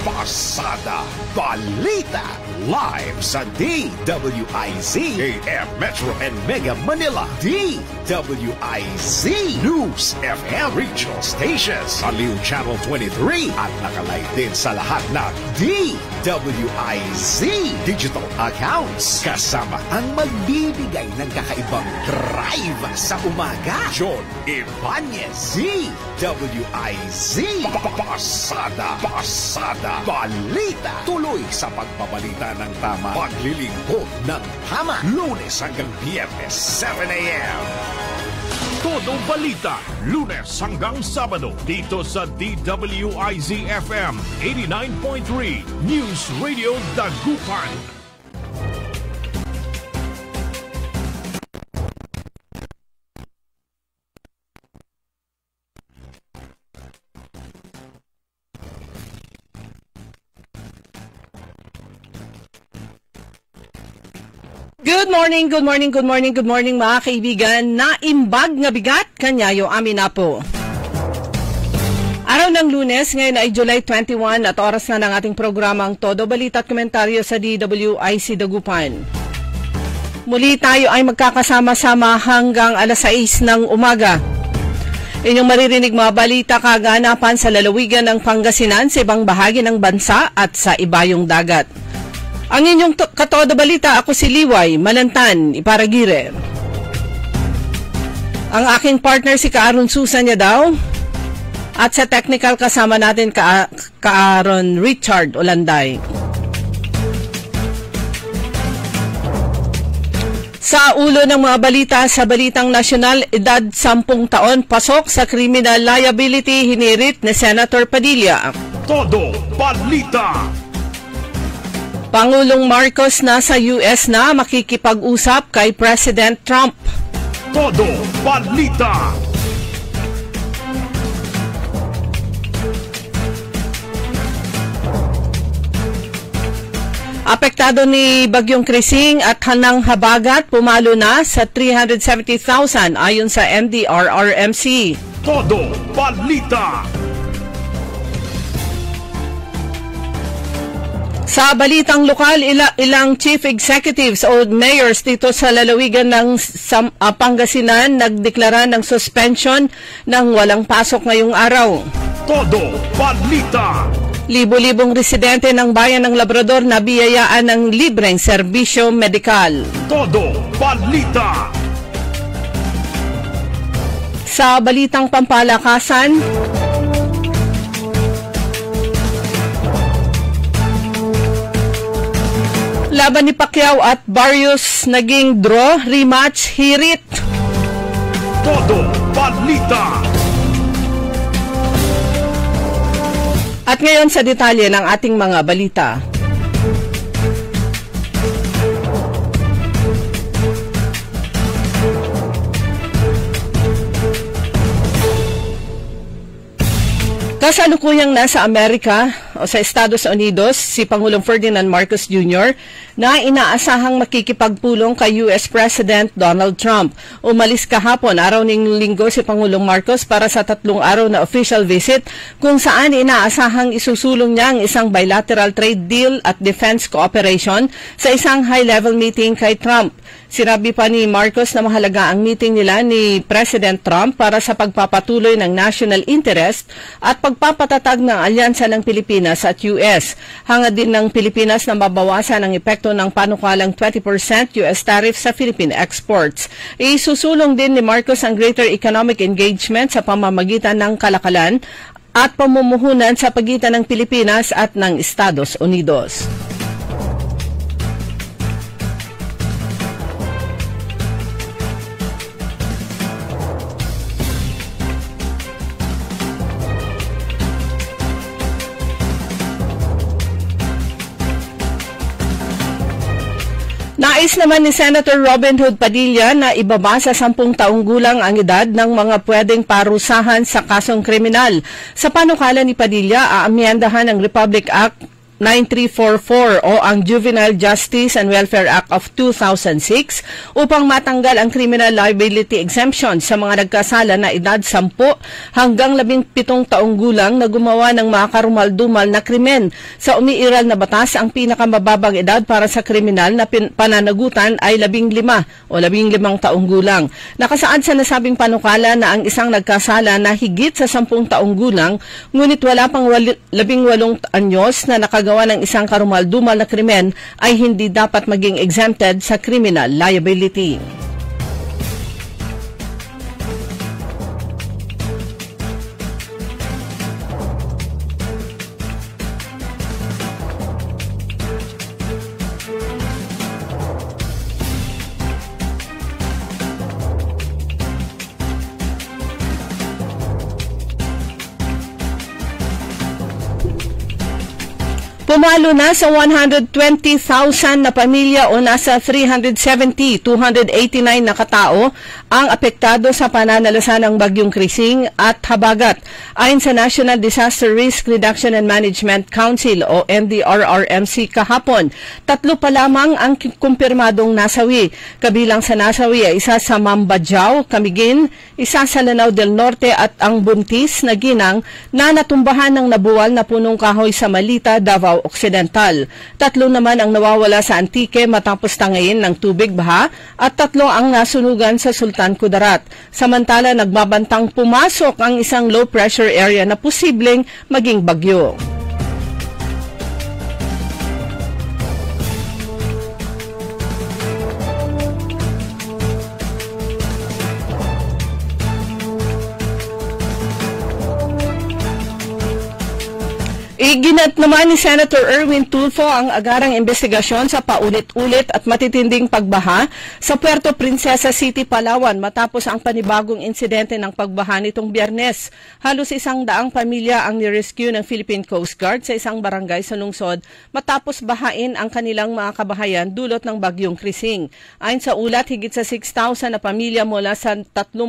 Pasada Balita live sa DWIZ AM Metro and Mega Manila. DWIZ News FM Regional Stations, Aliw Channel 23 at nakalive din sa lahat ng DWIZ digital accounts. Kasama ang magbibigay ng kakaibang drive sa umaga, John Ibanez. DWIZ Pasada Balita, tuloy sa pagbabalita ng tama, paglilingkod ng tama, Lunes hanggang Biyernes 7 a.m. Todo balita, Lunes hanggang Sabado, dito sa DWIZ FM 89.3 News Radio Dagupan. Good morning mga kaibigan. Naimbag nga bigat kanyayo amin na po. Araw ng Lunes, ngayon ay July 21 at oras na ng ating programang Todo Balita at Komentaryo sa DWIC Dagupan. Muli tayo ay magkakasama-sama hanggang alas 6 ng umaga. Inyong maririnig mga balita kaganapan sa lalawigan ng Pangasinan, sa ibang bahagi ng bansa at sa ibayong dagat. Ang inyong katodo balita, ako si Liway Malantan, Iparagire. Ang aking partner si Kaaron Susan niya daw. At sa technical kasama natin Kaaron Richard Olanday. Sa ulo ng mga balita sa Balitang Nasyonal, edad 10 taon, pasok sa criminal liability, hinirit ni Senator Padilla. Todo Balita. Pangulong Marcos nasa US na, makikipag-usap kay President Trump. Todo Balita. Apektado ni Bagyong Krising at Hanang Habagat, pumalo na sa 370,000 ayon sa MDRRMC. Todo Balita. Sa balitang lokal, ilang chief executives o mayors dito sa lalawigan ng Pangasinan nagdeklara ng suspension ng walang pasok ngayong araw. Todo Balita. Libo-libong residente ng bayan ng Labrador na biyayaan ng libreng serbisyo medikal. Todo Balita. Sa balitang pampalakasan, laban ni Pacquiao at Barrios naging draw, rematch, hirit. Todo Balita. At ngayon sa detalye ng ating mga balita. Kasalukuyang nasa Amerika o sa Estados Unidos si Pangulong Ferdinand Marcos Jr. na inaasahang makikipagpulong kay US President Donald Trump. Umalis kahapon, araw ng Linggo, si Pangulong Marcos para sa 3 araw na official visit kung saan inaasahang isusulong niya ang isang bilateral trade deal at defense cooperation sa isang high-level meeting kay Trump. Sinabi pa ni Marcos na mahalaga ang meeting nila ni President Trump para sa pagpapatuloy ng national interest at pagpapatatag ng alyansa ng Pilipinas at US. Hangad din ng Pilipinas na mabawasan ang epekto ng panukalang 20% US tariff sa Philippine exports. Isusulong din ni Marcos ang greater economic engagement sa pamamagitan ng kalakalan at pamumuhunan sa pagitan ng Pilipinas at ng Estados Unidos. Nais naman ni Senator Robin Hood Padilla na ibaba sa 10 taong gulang ang edad ng mga pwedeng parusahan sa kasong kriminal. Sa panukala ni Padilla, aamyendahan ang Republic Act 9344 o ang Juvenile Justice and Welfare Act of 2006 upang matanggal ang criminal liability exemption sa mga nagkasala na edad 10 hanggang 17 taong gulang na gumawa ng mga karumal-dumal na krimen. Sa umiiral na batas, ang pinakamababang edad para sa kriminal na pananagutan ay 15 o 15 taong gulang. Nakasaad sa nasabing panukala na ang isang nagkasala na higit sa 10 taong gulang ngunit wala pang 18 anyos na nakagawa ng isang karumal-dumal na krimen ay hindi dapat maging exempted sa criminal liability. Pumalo na sa 120,000 na pamilya o nasa 289 na katao ang apektado sa pananalasan ng Bagyong Krising at Habagat. Ayon sa National Disaster Risk Reduction and Management Council o NDRRMC kahapon, 3 pa lamang ang kumpirmadong nasawi. Kabilang sa nasawi ay isa sa Mambadyao, Camiguin, isa sa Lanao del Norte at ang buntis na ginang na natumbahan ng nabuwal na punong kahoy sa Malita, Davao Occidental. 3 naman ang nawawala sa Antique matapos tangayin ng tubig baha at 3 ang nasunugan sa Sultan Kudarat. Samantala, nagbabantang pumasok ang isang low pressure area na posibleng maging bagyo. Iginat naman ni Senator Erwin Tulfo ang agarang investigasyon sa paulit-ulit at matitinding pagbaha sa Puerto Princesa City, Palawan matapos ang panibagong insidente ng pagbaha nitong Biyernes. Halos 100 pamilya ang nirescue ng Philippine Coast Guard sa isang barangay sa lungsod matapos bahain ang kanilang mga kabahayan dulot ng Bagyong Krising. Ayon sa ulat, higit sa 6,000 na pamilya mula sa 31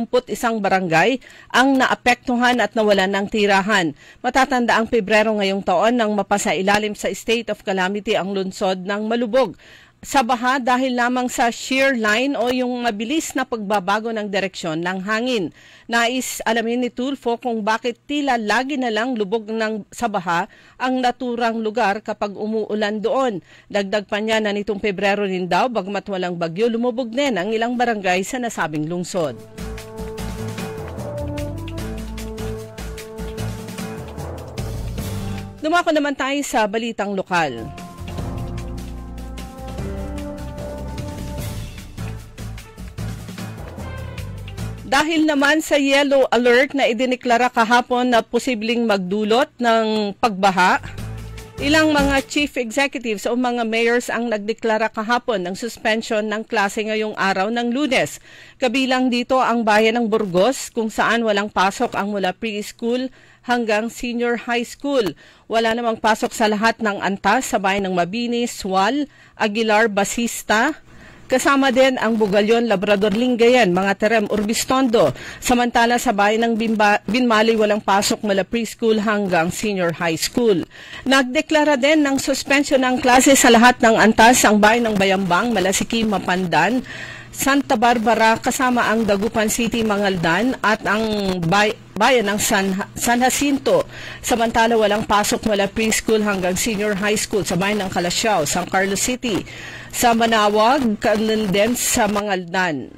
barangay ang naapektuhan at nawalan ng tirahan. Matatanda ang Pebrero ngayong taon nang mapasailalim sa state of calamity ang lungsod ng malubog sa baha dahil lamang sa shear line o yung mabilis na pagbabago ng direksyon ng hangin. Nais alamin ni Tulfo kung bakit tila lagi na lang lubog sa baha ang naturang lugar kapag umuulan doon. Dagdag pa niya na nitong Pebrero rin daw, bagmat walang bagyo, lumubog din ang ilang barangay sa nasabing lungsod. Dumako naman tayo sa balitang lokal. Dahil naman sa yellow alert na idineklara kahapon na posibleng magdulot ng pagbaha, ilang mga chief executives o mga mayors ang nagdeklara kahapon ng suspension ng klase ngayong araw ng Lunes. Kabilang dito ang bayan ng Burgos kung saan walang pasok ang mula preschool hanggang senior high school. Wala namang pasok sa lahat ng antas sa bayan ng Mabini, Sual, Aguilar, Basista. Kasama din ang Bugalyon, Labrador, Lingayen, mga Terem, Urbistondo. Samantala sa bayan ng Binmali, walang pasok mula preschool hanggang senior high school. Nagdeklara din ng suspension ng klase sa lahat ng antas ang bayan ng Bayambang, Malasiki, Mapandan, Santa Barbara kasama ang Dagupan City, Mangaldan at ang bayan ng San Jacinto. Samantala walang pasok mula preschool hanggang senior high school sa bayan ng Calasiao, San Carlos City, sa Manawag, din sa Mangaldan.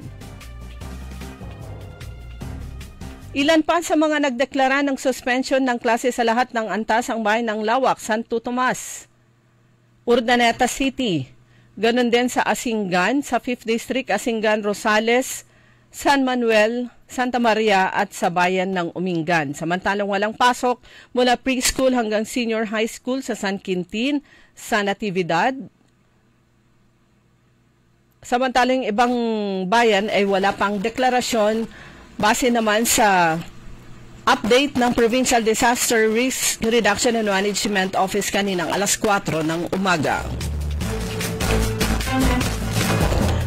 Ilan pa sa mga nagdeklara ng suspension ng klase sa lahat ng antas ang bayan ng Lawak, Santo Tomas, Urdaneta City. Ganon din sa Asingan, sa 5th District, Asingan, Rosales, San Manuel, Santa Maria at sa bayan ng Umingan. Samantalang walang pasok mula preschool hanggang senior high school sa San Quintin, sa Natividad. Samantalang ibang bayan ay wala pang deklarasyon base naman sa update ng Provincial Disaster Risk Reduction and Management Office kaninang alas 4 ng umaga.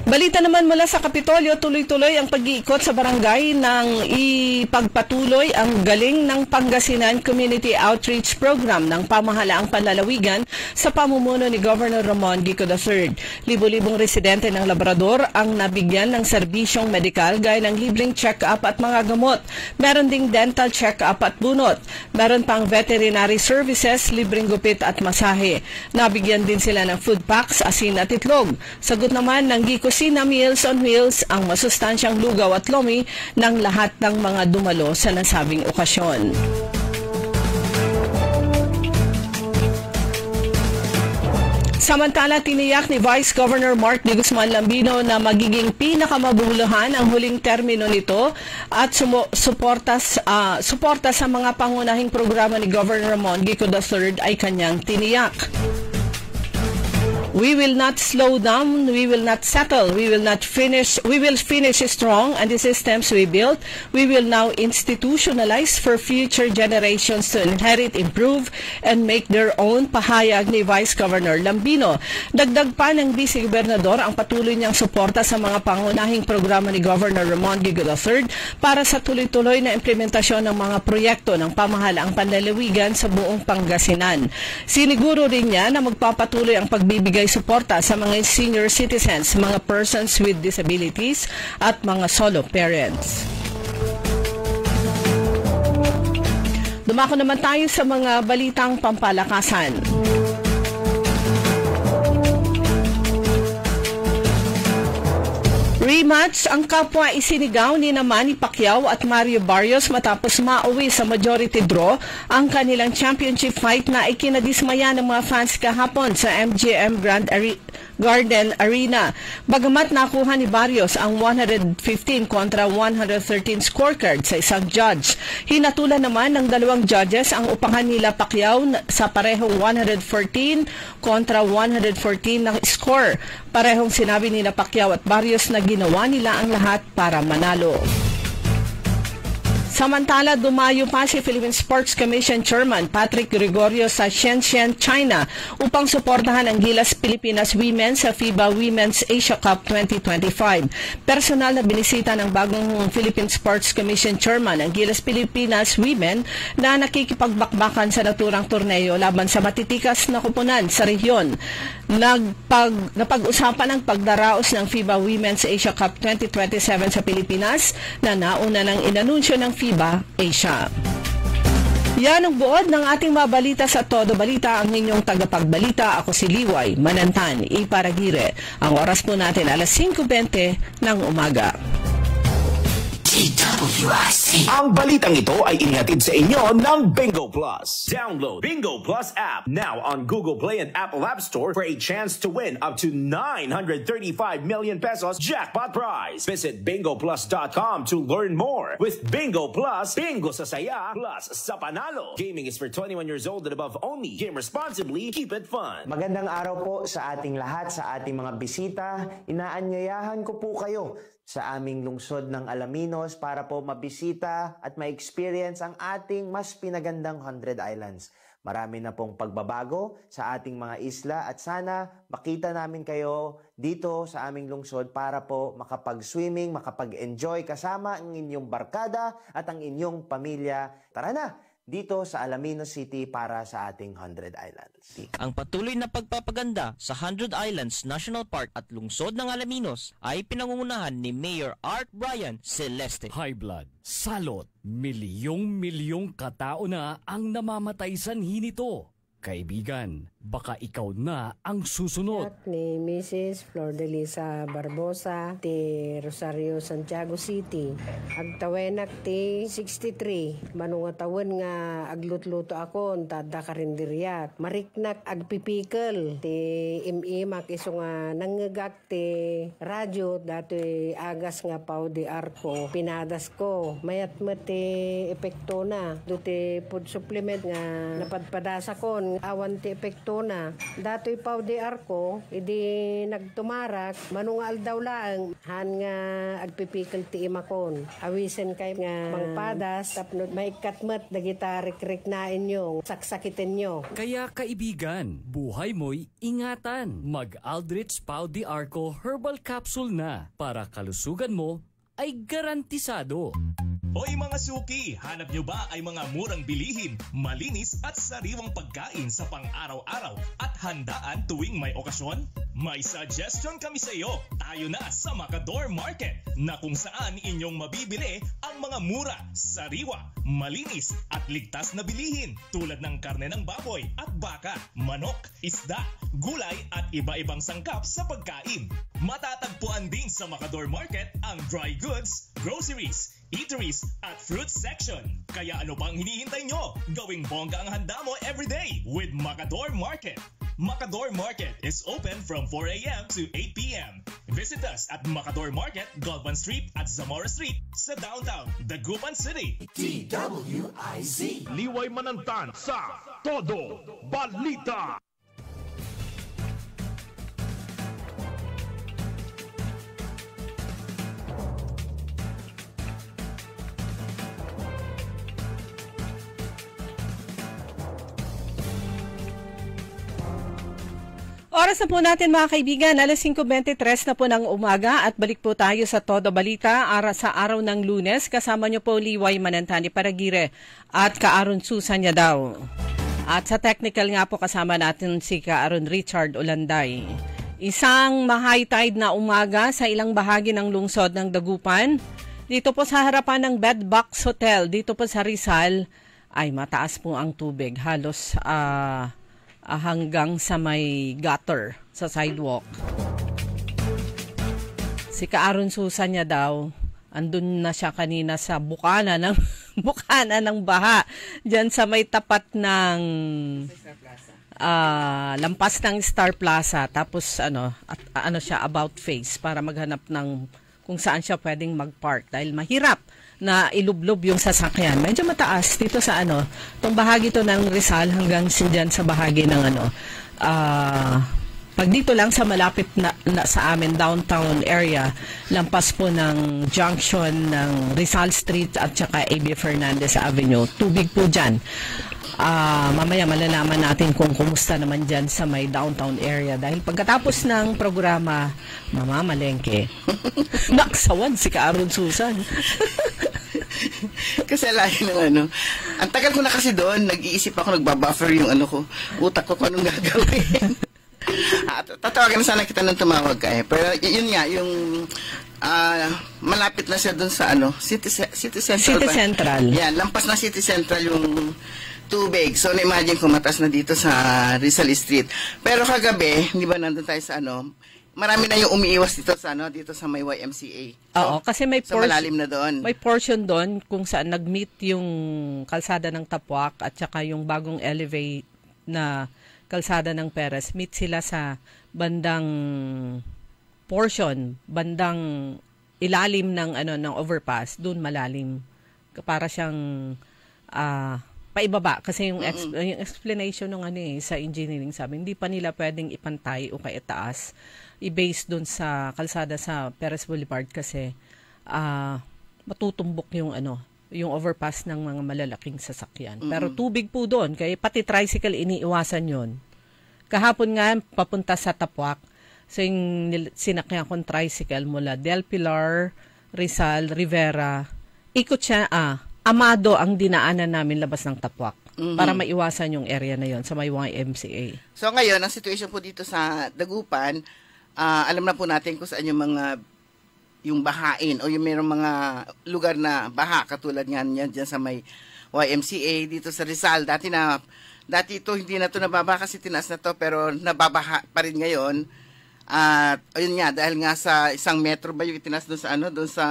Balita naman mula sa Kapitolyo, tuloy-tuloy ang pag-iikot sa barangay ng ipagpatuloy ang Galing ng Pangasinan Community Outreach Program ng Pamahalaang Panlalawigan sa pamumuno ni Governor Ramon Gico III. Libo-libong residente ng Labrador ang nabigyan ng serbisyong medikal gaya ng libreng check-up at mga gamot. Meron ding dental check-up at bunot. Meron pang veterinary services, libreng gupit at masahe. Nabigyan din sila ng food packs, asin at itlog. Sagot naman ng Gico Sina Meals on Wheels ang masustansyang lugaw at lomi ng lahat ng mga dumalo sa nasabing okasyon. Samantala, tiniyak ni Vice Governor Mark D. Guzman Lambino na magiging pinakamabuluhan ang huling termino nito at suporta sa mga pangunahing programa ni Governor Ramon Gico III ay kanyang tiniyak. We will not slow down, we will not settle, we will finish strong, and the systems we built, we will now institutionalize for future generations to inherit, improve, and make their own, pahayag ni Vice Governor Lambino. Dagdag pa ng Vice Gobernador ang patuloy niyang suporta sa mga pangunahing programa ni Governor Ramon Gico III para sa tuloy-tuloy na implementasyon ng mga proyekto ng pamahalaang panlalawigan sa buong Pangasinan. Siniguro rin niya na magpapatuloy ang pagbibigay suporta sa mga senior citizens, mga persons with disabilities at mga solo parents. Dumako naman tayo sa mga balitang pampalakasan. Rematch ang kapwa isinigaw ni Manny Pacquiao at Mario Barrios matapos mauwi sa majority draw ang kanilang championship fight na ikinadismaya ng mga fans kahapon sa MGM Garden Arena. Bagamat nakuha ni Barrios ang 115 kontra 113 scorecard sa isang judge, hinatulan naman ng dalawang judges ang upahan nila Pacquiao sa parehong 114 kontra 114 ng score. Parehong sinabi nila Pacquiao at Barrios na ginawa nila ang lahat para manalo. Samantala, dumayo pa si Philippine Sports Commission Chairman Patrick Gregorio sa Shenzhen, China upang suportahan ang Gilas Pilipinas Women sa FIBA Women's Asia Cup 2025. Personal na binisita ng bagong Philippine Sports Commission Chairman ang Gilas Pilipinas Women na nakikipagbakbakan sa naturang torneo laban sa matitikas na kupunan sa rehiyon. Napag-usapan ang pagdaraos ng FIBA Women's Asia Cup 2027 sa Pilipinas na nauna ng inanunsyo ng FIBA Asia. Yan ang buod ng ating mabalita sa Todo Balita. Ang inyong tagapagbalita, ako si Liway Manantan Iparagire. Ang oras po natin alas 5:20 ng umaga. DWIC. Ang balitang ito ay inihatid sa inyo ng Bingo Plus. Download Bingo Plus app now on Google Play and Apple App Store for a chance to win up to 935 million pesos jackpot prize. Visit bingoplus.com to learn more. With Bingo Plus, bingo sa saya plus sa panalo. Gaming is for 21 years old and above only. Game responsibly. Keep it fun. Magandang araw po sa ating lahat, sa ating mga bisita. Inaanyayahan ko po kayo sa aming lungsod ng Alaminos para po mabisita at ma-experience ang ating mas pinagandang 100 Islands. Marami na pong pagbabago sa ating mga isla at sana makita namin kayo dito sa aming lungsod para po makapag-swimming, makapag-enjoy kasama ang inyong barkada at ang inyong pamilya. Tara na! Dito sa Alaminos City para sa ating 100 Islands. Ang patuloy na pagpapaganda sa 100 Islands National Park at lungsod ng Alaminos ay pinangungunahan ni Mayor Art Brian Celeste. High blood, salot, milyong-milyong katao na ang namamatay sanhi nito. Kaibigan, baka ikaw na ang susunod. Ni Mrs. Flor de Lisa Barbosa, ti Rosario, Santiago City. Agtawenak ti 63. Manungatawan nga aglutluto ako, tada karinderyak. Mariknak agpipikal. Ti imimak iso nga nangagak ti radyo, dati agas nga pao di arko. Pinadas ko. Mayat mo ti epekto na. Do ti food supplement nga napadpadasa ko ang awan ti epekto na. Dato'y pao di arko, idi nagtumarak, manungal daw laang, han nga agpipikal ti imakon. Awisen kay nga mangpadas, tapno may katmat, dagita rik-rik na inyo, saksakitin nyo. Kaya kaibigan, buhay mo'y ingatan. Mag-Aldrich Pau de Arco Herbal Capsule na para kalusugan mo ay garantisado. Hoy mga suki, hanap nyo ba ay mga murang bilihin, malinis at sariwang pagkain sa pang-araw-araw at handaan tuwing may okasyon? May suggestion kami sa iyo. Tayo na sa Macador Market na kung saan inyong mabibili ang mga mura, sariwa, malinis at ligtas na bilihin tulad ng karne ng baboy at baka, manok, isda, gulay at iba-ibang sangkap sa pagkain. Matatagpuan din sa Macador Market ang dry goods, groceries, eateries at fruit section. Kaya ano pang hinihintay nyo? Gawing bongga ang handa mo everyday with Macador Market. Macador Market is open from 4 a.m. to 8 p.m. Visit us at Macador Market, Galvan Street at Zamora Street sa downtown Dagupan City. DWIZ. Liway Manantan sa Todo Balita. Oras na po natin mga kaibigan, alas 5:23 na po ng umaga at balik po tayo sa Todo Balita sa araw ng Lunes. Kasama niyo po Liway Manantani Paragire at Kaaron Susan niya daw. At sa technical nga po kasama natin si Kaaron Richard Olanday. Isang ma-high tide na umaga sa ilang bahagi ng lungsod ng Dagupan. Dito po sa harapan ng Bedbox Hotel, dito po sa Rizal, ay mataas po ang tubig. Halos hanggang sa may gutter sa sidewalk. Si Kaaron Susan niya daw, andun na siya kanina sa bukana ng baha. Diyan sa may tapat ng lampas ng Star Plaza. Tapos ano siya, about face para maghanap ng kung saan siya pwedeng mag-park dahil mahirap na ilublob yung sasakyan. Medyo mataas dito sa itong bahagi to ng Rizal hanggang dyan sa bahagi ng pag dito lang sa malapit na sa amin downtown area, lampas po ng junction ng Rizal Street at saka A.B. Fernandez Avenue. Tubig po dyan. Mamaya malalaman natin kung kumusta naman dyan sa may downtown area dahil pagkatapos ng programa, mamamalengke. Naksawan si Kaaron Susan. Kasi lagi ng ang tagal ko na kasi doon, nag-iisip ako, nagbabuffer yung utak ko kung anong gagawin. Tatawagan na sana kita nang tumawag ka Pero yun nga, yung malapit na siya doon sa City Central. City Central. Yan, lampas na City Central yung tubig. So, na-imagine ko matas na dito sa Rizal Street. Pero kagabi, hindi ba nandun tayo sa marami na yung umiiwas dito sa may YMCA. Oo, kasi may malalim na doon. May portion doon kung saan nag-meet yung kalsada ng Tapuac at saka yung bagong elevate na kalsada ng Perez. Meet sila sa bandang portion, bandang ilalim ng ng overpass, doon malalim. Para siyang paibaba kasi yung explanation ng sa engineering sabi, hindi pa nila pwedeng ipantay o kaya taas i-base doon sa kalsada sa Perez Boulevard kasi matutumbok yung yung overpass ng mga malalaking sasakyan. Pero tubig po doon, kaya pati tricycle iniiwasan yon. Kahapon nga papunta sa Tapuac, so yung sinakyan kong tricycle mula Del Pilar, Rizal, Rivera, ikot siya, Amado ang dinaanan namin labas ng Tapuac para maiwasan yung area na yon sa may YMCA. So ngayon, ang situation po dito sa Dagupan, alam na po natin kung saan yung bahain o yung mayroong mga lugar na baha katulad nga niyan dyan sa may YMCA dito sa Rizal. Dati ito hindi na to nababa kasi tinaas na to pero nababaha pa rin ngayon. At ayun nga dahil nga sa 1 metro ba yung itinaas doon sa doon sa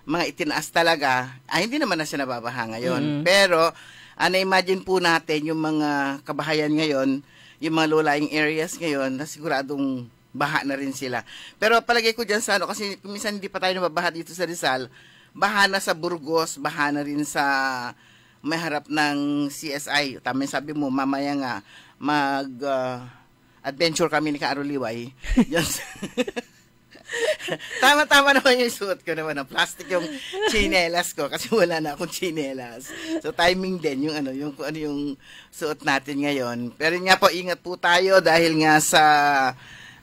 mga itinaas talaga, hindi naman na siya nababaha ngayon. Pero na-imagine po natin yung mga kabahayan ngayon, yung mga low-lying areas ngayon na siguradong baha na rin sila. Pero palagay ko dyan sa kasi minsan hindi pa tayo nababaha dito sa Rizal, baha na sa Burgos, baha na rin sa may harap ng CSI. Tama yung sabi mo, mamaya nga, adventure kami ni Kaaroliway. Tama naman yung suot ko naman. Plastic yung chinelas ko kasi wala na akong chinelas. So timing din yung kung ano yung suot natin ngayon. Pero nga po, ingat po tayo dahil nga sa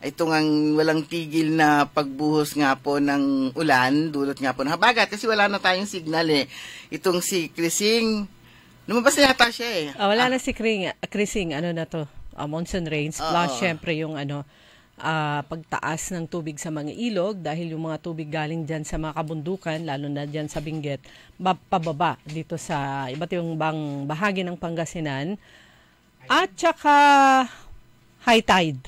ito ngang walang tigil na pagbuhos nga po ng ulan, dulot nga po ng habagat kasi wala na tayong signal eh. Itong si Krising, lumabas na yata siya eh. Wala na si Krising, ano na to, monsoon rains, plus syempre yung pagtaas ng tubig sa mga ilog dahil yung mga tubig galing dyan sa mga kabundukan, lalo na dyan sa Benguet, pababa dito sa iba't yung bahagi ng Pangasinan at saka high tide.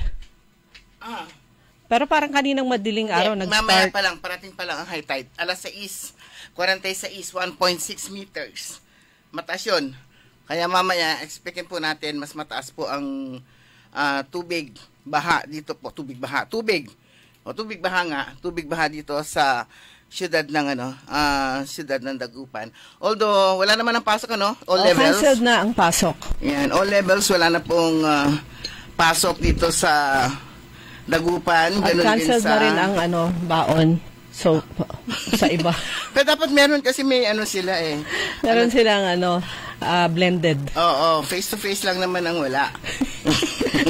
Pero parang kaninang madaling araw nag-start. Mamaya pa lang, parating pa lang ang high tide. Alas 6:46, 1.6 meters. Mataas yun. Kaya mamaya, expectin po natin, mas mataas po ang tubig baha dito po. Tubig baha dito sa siyudad ng siyudad ng Dagupan. Although wala naman ang pasok all levels. Canceled na ang pasok. Yan, all levels wala na pong pasok dito sa Dagupan. At canceled na rin ang baon. So, sa iba. Pero dapat meron kasi may sila eh. Meron silang blended. Oo, face-to-face lang naman ang wala.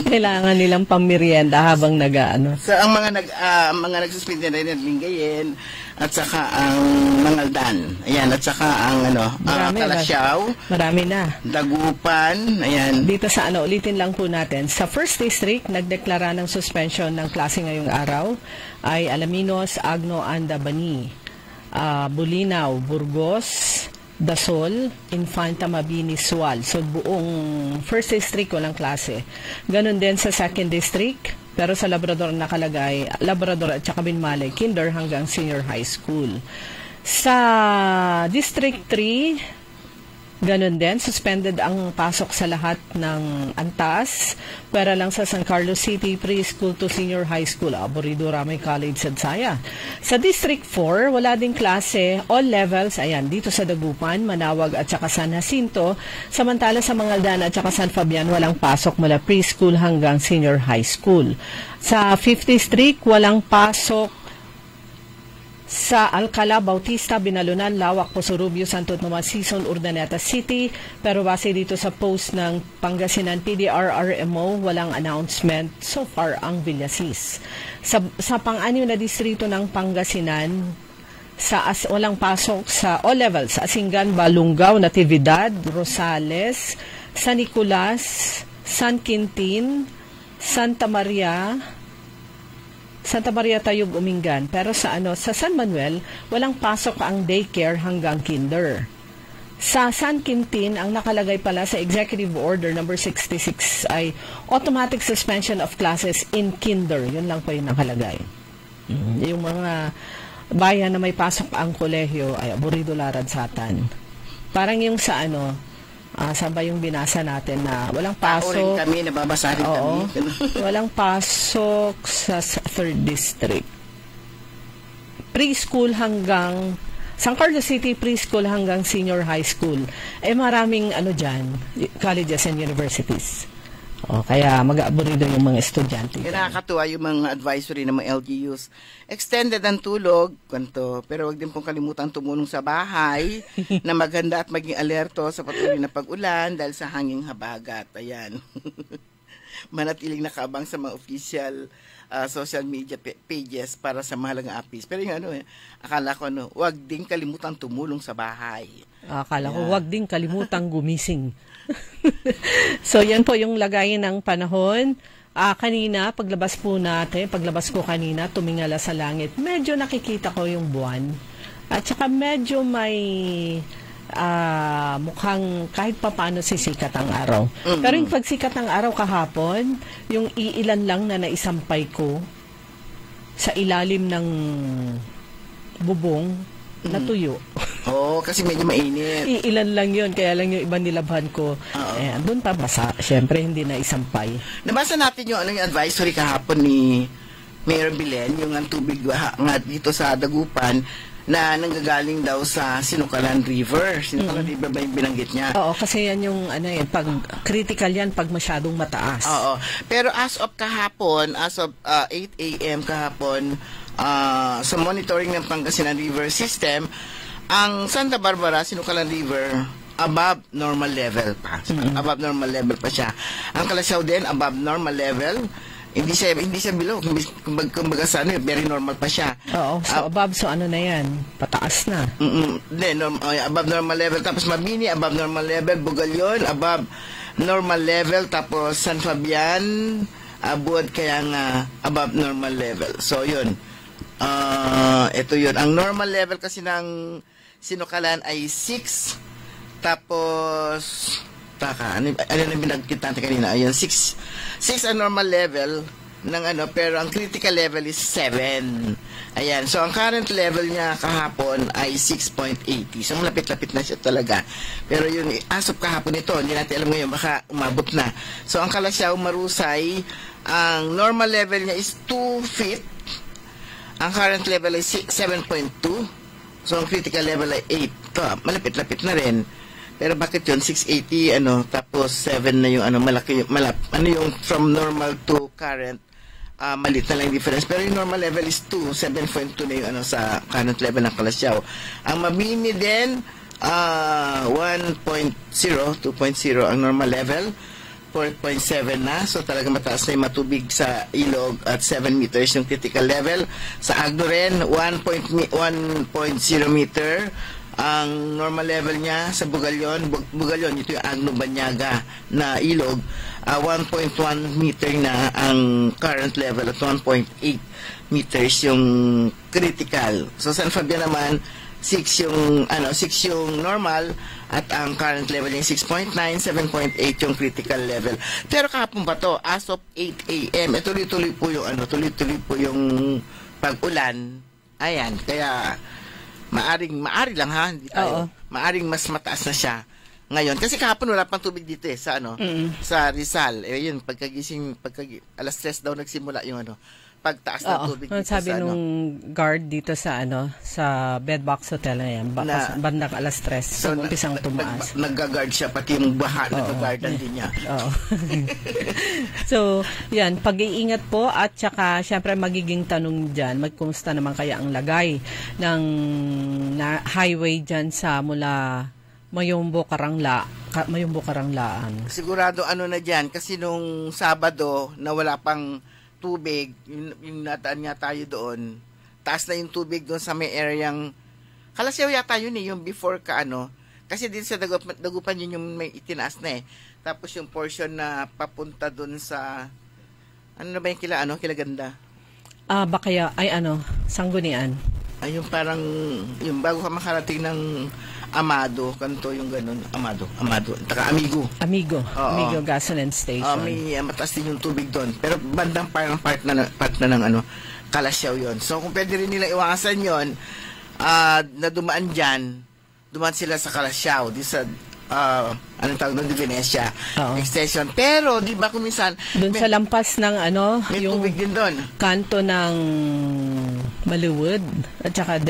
Kailangan nilang pamirienda habang So, ang mga nagsuspindi na rin at Lingayen, at saka ang Mangaldan. Ayan, at saka ang Kalasyaw. Marami na. Dagupan. Ayan. Dito sa ulitin lang po natin. Sa First District, nagdeklara ng suspension ng klase ngayong araw ay Alaminos, Agno, Andabani, Bulinaw, Burgos, Dasol, Infanta, Mabini, Sual. So, buong First District walang klase. Ganon din sa Second District, pero sa Labrador nakalagay, Labrador at saka Binmalay, Kinder hanggang Senior High School. Sa District 3, ganon din, suspended ang pasok sa lahat ng antas, pero lang sa San Carlos City, Preschool to Senior High School, Aborido, Ramay College, Sadsaya. Sa District 4, wala ding klase, all levels, ayan, dito sa Dagupan, Manawag at saka San Jacinto, samantala sa Mangaldan at saka San Fabian, walang pasok mula preschool hanggang Senior High School. Sa 5th District, walang pasok sa Alcala, Bautista, Binalunan, Lawak, Posorubio, Santo Tomas, Sison, Urdaneta City. Pero base dito sa post ng Pangasinan PDRRMO, walang announcement so far ang Villasis. Sa pang-anim na distrito ng Pangasinan, walang pasok sa all levels, Asingan, Balungaw, Natividad, Rosales, San Nicolas, San Quintin, Santa Maria Tayub, Umingan. Pero sa San Manuel, walang pasok ang daycare hanggang kinder. Sa San Quintin, ang nakalagay pala sa Executive Order number 66 ay automatic suspension of classes in kinder. Yun lang po yung nakalagay. Yung mga bayan na may pasok ang kolehiyo ay Aborido, Laradsatan. Parang yung sa saan ba yung binasa natin na walang pasok. Kami, nababasa rin kami. Walang pasok sa 3rd District. Preschool hanggang San Carlos City, preschool hanggang senior high school. Maraming dyan, colleges and universities. Kaya mag-aaborido yung mga estudyante. Nakakatuwa yung mga advisory ng mga LGUs. Extended ang tulog, pero wag din pong kalimutan tumulong sa bahay na maganda at maging alerto sa patuloy na pag-ulan dahil sa hanging habagat. Ayan. Manatiling nakabang sa mga official social media pages para sa mahalagang apis. Pero yung akala ko wag din kalimutan tumulong sa bahay. Akala ko wag din kalimutan gumising. So, yan po yung lagayin ng panahon. Kanina, paglabas ko kanina, tumingala sa langit. Medyo nakikita ko yung buwan. At saka medyo may mukhang kahit papaano sisikat ang araw. Pero yung pagsikat ng araw kahapon, yung iilan lang na naisampay ko sa ilalim ng bubong, natuyo. Kasi medyo mainit. Ilan lang yun, kaya lang yung iba nilabhan ko. Doon pa basa. Siyempre, hindi na isampay. Nabasa natin yung advisory kahapon ni Mayor Belen, yung ang tubig nga dito sa Dagupan. na nanggagaling daw sa Sinukalan River. Sinukalan River ba yung binanggit niya? Oo, kasi yan yung pag critical yan pag masyadong mataas. Oo. Pero as of kahapon, as of 8 a.m. kahapon, sa monitoring ng Pangasinan River System, ang Santa Barbara, Sinukalan River, above normal level pa. Above normal level pa siya. Ang Calasiao din, above normal level. Hindi siya below. Kumbaga sa very normal pa siya. Oo, so above, so ano na yan? Pataas na. Above normal level. Tapos Mabini, above normal level. Bugalyon, above normal level. Tapos San Fabian, above kaya nga above normal level. So, yun. Ito yun. Ang normal level kasi ng Sinukalan ay 6. Tapos... ano na binagkit natin kanina? Ayun, 6 ang normal level ng pero ang critical level is 7. Ayan, so ang current level niya kahapon ay 6.80. So malapit-lapit na siya talaga. Pero yun, as of kahapon ito, hindi natin alam ngayon, baka umabot na. So ang Calasiao Marusay, ang normal level niya is 2 feet. Ang current level ay 7.2. So ang critical level ay 8. Malapit-lapit na rin. Pero bakit yun? 680, tapos 7 na yung, malaki, yung from normal to current, malit na lang yung difference. Pero yung normal level is 2, 7.2 na yung, sa current level ng Calasiao. Ang Mabini din, 1.0, 2.0 ang normal level, 4.7 na. So talaga mataas na yung matubig sa ilog at 7 meters yung critical level. Sa Agno rin, 1.0 meter. Ang normal level niya sa Bugalyon, ito yung Agno Banyaga na ilog, 1.1 meter na ang current level at 1.8 meters yung critical. So San Fabian naman 6 yung normal at ang current level yung 6.9, 7.8 yung critical level. Pero kahapon pa to, as of 8 a.m. tuloy-tuloy po yung pag-ulan. Ayan, kaya maaring lang ha, hindi tayo. Maaring mas mataas na siya ngayon kasi kahapon wala pang tubig dito sa sa Rizal. Yun, pagkagising alas 3 daw nagsimula yung pagtaas ng tubig dito. Sabi nung guard dito sa sa Bedbox Hotel na yan, bandang alas 3, so umpisang tumaas. Nagga-guard siya, pati yung baha nagga-guardan din niya. So, yan, pag-iingat po at saka syempre magiging tanong dyan, magkumusta naman kaya ang lagay ng highway dyan sa mula Mayumbo Karanglaan. Sigurado na dyan, kasi nung Sabado na wala pang tubig, yung nataan nga tayo doon, taas na yung tubig doon sa may areang Calasiao yata yun yung before kasi dito sa Dagupan yun yung may itinaas na tapos yung portion na papunta doon sa na ba yung kila Ganda? Bakaya ay Sanggunian. Ay yung parang yung bago ka makarating ng Amado, kanto yung ganun. Amado. Taka Amigo. Amigo Gasoline Station. May mataas din yung tubig doon. Pero bandang parang part na ng Calasiao yon. So kung pwede rin nila iwasan yon, na dumaan sila sa Calasiao, di sa anong tawag doon, Venecia extension. Pero di ba kung minsan doon sa lampas ng may yung tubig din doon, kanto ng Maliwood at saka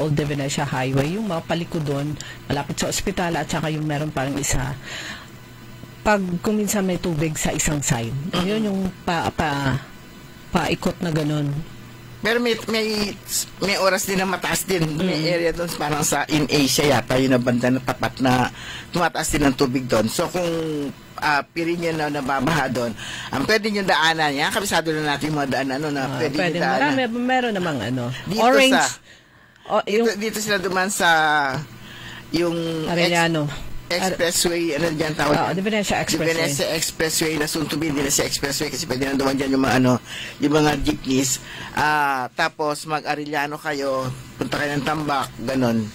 Old Venecia Highway, yung mga palikod doon malapit sa ospital, at saka yung meron parang isa pag kung minsan may tubig sa isang side, yun yung paikot na ganun. Pero may oras din na mataas din. May area doon parang sa in Asia yata yung banda na tapat na tumataas din ng tubig doon. So kung pirin nyo na nababaha doon, ang pwede nyo daanan yan, kabisado na natin yung mga daanan na pwede nyo daanan. Meron namang dito orange. Dito sila duman sa yung Arellano. Expressway, dyan tawag? Venecia Expressway. Venecia Expressway, nasuntubin nila sa Expressway kasi pwede na duman dyan yung mga jeepneys. Tapos mag-Arellano kayo, punta kayo ng Tambak, ganun.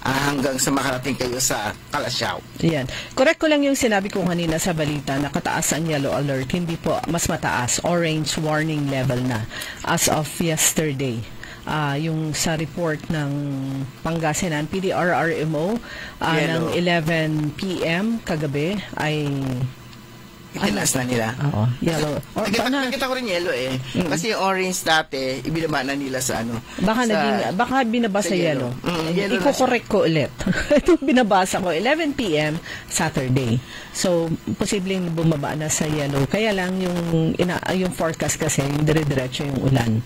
Hanggang sa makarating kayo sa Calasiao. Yan. Correct ko lang yung sinabi ko kanina sa balita na kataas ang yellow alert. Hindi po, mas mataas. Orange warning level na as of yesterday. Yung sa report ng Pangasinan PDRRMO ng 11 p.m. kagabi ay itinaas na nila. Oo, yellow. Or, Nakita ko rin yellow eh. Kasi yung orange dati, ibinaba na nila sa ano. Baka binabasa yellow. Yellow Iko-correct ko ulit. Ito binabasa ko, 11 p.m. Saturday. So, posibleng bumaba na sa yellow. Kaya lang yung forecast kasi, yung dire-diretso yung ulan.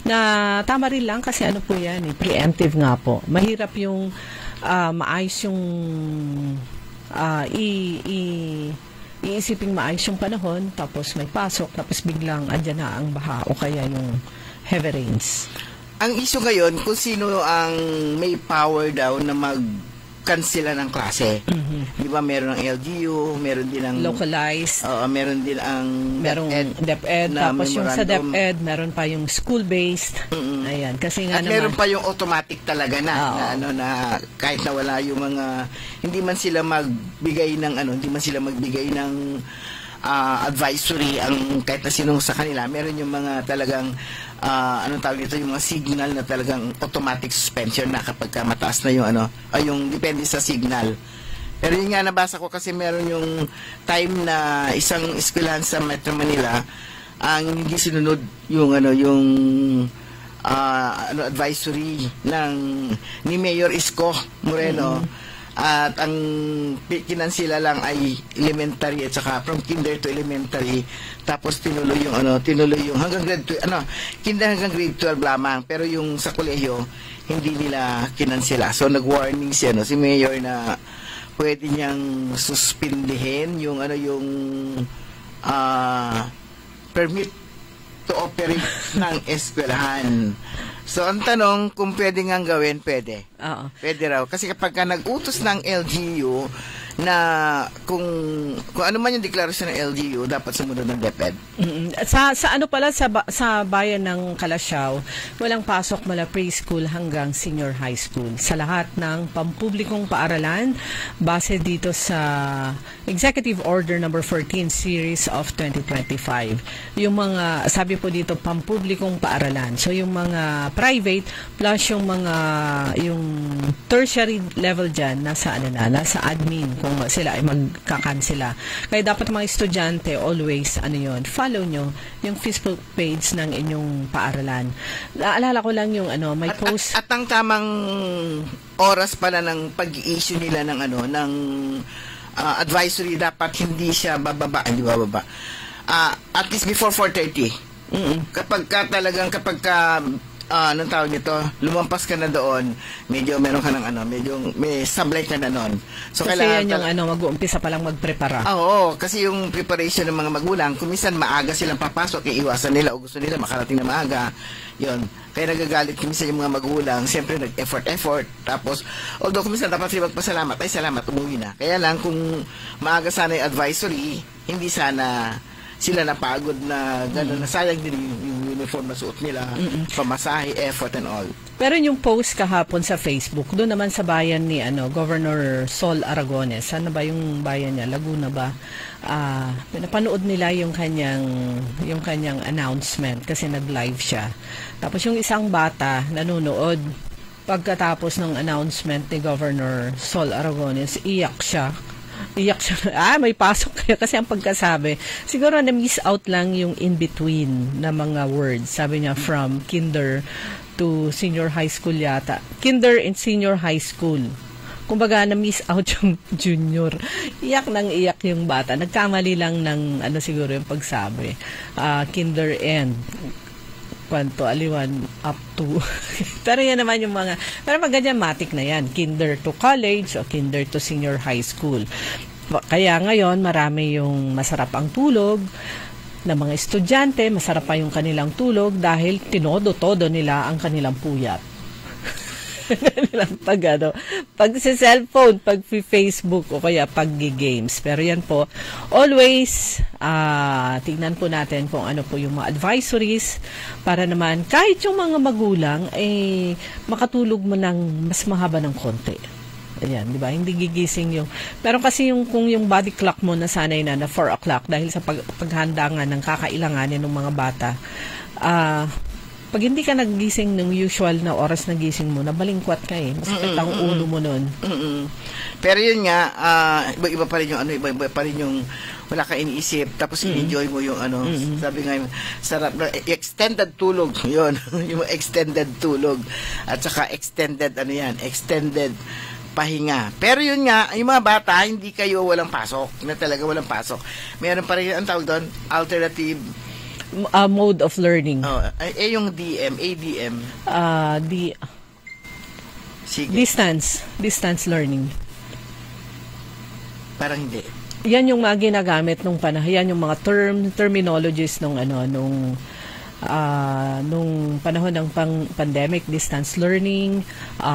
Na tama rin lang kasi ano po yan, preemptive nga po. Mahirap yung maayos yung iisiping maayos yung panahon, tapos may pasok, tapos biglang andyan na ang baha o kaya yung heavy rains. Ang issue ngayon, kung sino ang may power daw na mag-cancela ng klase. Di ba meron ng LGU, meron din ang localized. Meron din ang DepEd. Tapos yung sa DepEd, meron pa yung school-based. Ayan, kasi nga at meron pa yung automatic talaga na kahit na wala yung mga hindi man sila magbigay ng advisory ang kahit na sinong sa kanila, meron yung mga talagang anong tawag dito, yung mga signal na talagang automatic suspension na kapag mataas na yung yung depende sa signal. Pero yun nga nabasa ko kasi meron yung time na isang eskwelahan sa Metro Manila ang hindi sinunod yung advisory ni Mayor Isko Moreno. At ang kinansila lang ay elementary at saka from kinder to elementary, tapos tinuloy yung hanggang grade 2, kinder hanggang grade 12 lamang, pero yung sa kolehiyo hindi nila kinansila. So nag-warning si Mayor na pwede niyang suspindihin yung permit to operate ng eskwelahan. So, ang tanong, kung pwede ngang gawin, pwede. Oo. Pwede raw. Kasi kapag nag-utos ng LGU na kung ano man yung deklarasyon ng LGU, dapat sumunod ng DepEd. Sa bayan ng Calasiao, walang pasok mula preschool hanggang senior high school. Sa lahat ng pampublikong paaralan, base dito sa Executive Order number 14 Series of 2025. Yung mga, sabi po dito, pampublikong paaralan. So, yung mga private plus yung tertiary level dyan, nasa admin kung sila ay magkakansela. Kaya dapat mga estudyante always follow nyo yung Facebook page ng inyong paaralan. Naalala ko lang yung may post. At ang tamang oras pala ng pag-i-issue nila ng advisory, dapat hindi siya bababa. At least before 4:30. Kapag anong tawag nito, lumampas ka na doon, medyo meron ka may sublight ka na noon. So, kasi yan yung mag-uumpisa palang magprepara. Oo, kasi yung preparation ng mga magulang, kung minsan maaga silang papasok, iiwasan nila o gusto nila makarating na maaga. Yun. Kaya nagagalit minsan yung mga magulang, siyempre nag-effort. Tapos, although kung minsan dapat sila magpasalamat, ay salamat, umuwi na. Kaya lang, kung maaga sana yung advisory, hindi sana sila napagod na gano'n, na sayang din yung uniform na suot nila, pamasahe, effort and all. Pero yung post kahapon sa Facebook, doon naman sa bayan ni Governor Sol Aragones, sana ba yung bayan niya, Laguna ba? Napanood nila yung kanyang announcement kasi nag-live siya. Tapos yung isang bata nanonood, pagkatapos ng announcement ni Governor Sol Aragones, iyak siya, may pasok kayo kasi ang pagkasabi, siguro na-miss out lang yung in-between na mga words. Sabi niya, from kinder to senior high school yata. Kinder and senior high school. Kumbaga, na-miss out yung junior. Iyak yung bata. Nagkamali lang ng siguro yung pagsabi. Kinder and aliwan up to. Pero yan naman yung pero ganyan matik na yan. Kinder to college o kinder to senior high school. Kaya ngayon, marami yung masarap ang tulog ng mga estudyante, masarap pa yung kanilang tulog dahil tinodo-todo nila ang kanilang puyat. Pag sa cellphone, pag Facebook o kaya pag games. Pero yan po, always tignan po natin kung ano po yung mga advisories para naman kahit yung mga magulang makatulog mo ng mas mahaba ng konti. Ayan, di ba? Hindi gigising yung. Pero kasi kung yung body clock mo nasanay na 4 o'clock dahil sa paghanda nga ng kakailanganin ng mga bata, pag hindi ka nagising ng usual na oras na gising mo, nabalingkwat ka masakit ang ulo mo nun. Pero yun nga, iba pa rin yung iba pa rin yung wala ka iniisip, tapos enjoy mo yung ano, sabi nga, sarap na, extended tulog, yun, yung extended tulog, at saka extended pahinga. Pero yun nga, yung mga bata, hindi kayo walang pasok, na talaga walang pasok. Meron pa rin, ang tawag doon, alternative mode of learning. Yung ADM. Sige. Distance learning. Parang hindi. Yan yung mga ginagamit nung panahon, yan yung mga terminologies nung panahon ng pandemic, distance learning,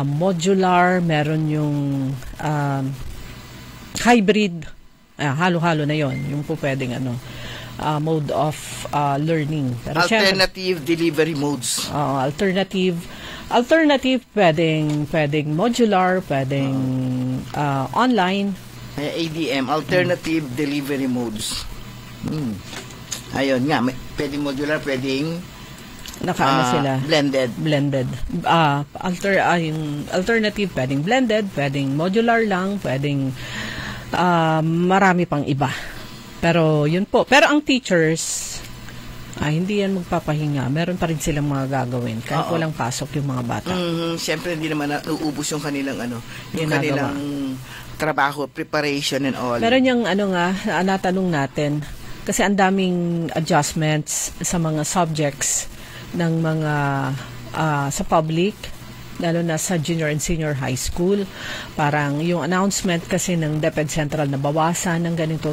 modular, meron yung hybrid, halo-halo na yon, yung po pwedeng mode of learning. Pero alternative delivery modes. Alternative, pwedeng modular, pwedeng online. ADM, alternative delivery modes. Ayun nga, pwedeng modular, pwedeng sila. Blended. Alternative, pwedeng blended, pwedeng modular lang, pwedeng marami pang iba. Pero yun po. Pero ang teachers, hindi yan magpapahinga. Meron pa rin silang mga gagawin kahit walang pasok yung mga bata. Siyempre, hindi naman nauubos yung kanilang kanilang trabaho, preparation and all. Meron yung natanong natin, kasi ang daming adjustments sa mga subjects ng mga sa public, lalo na sa junior and senior high school. Parang yung announcement kasi ng DepEd Central na bawasan ng ganito.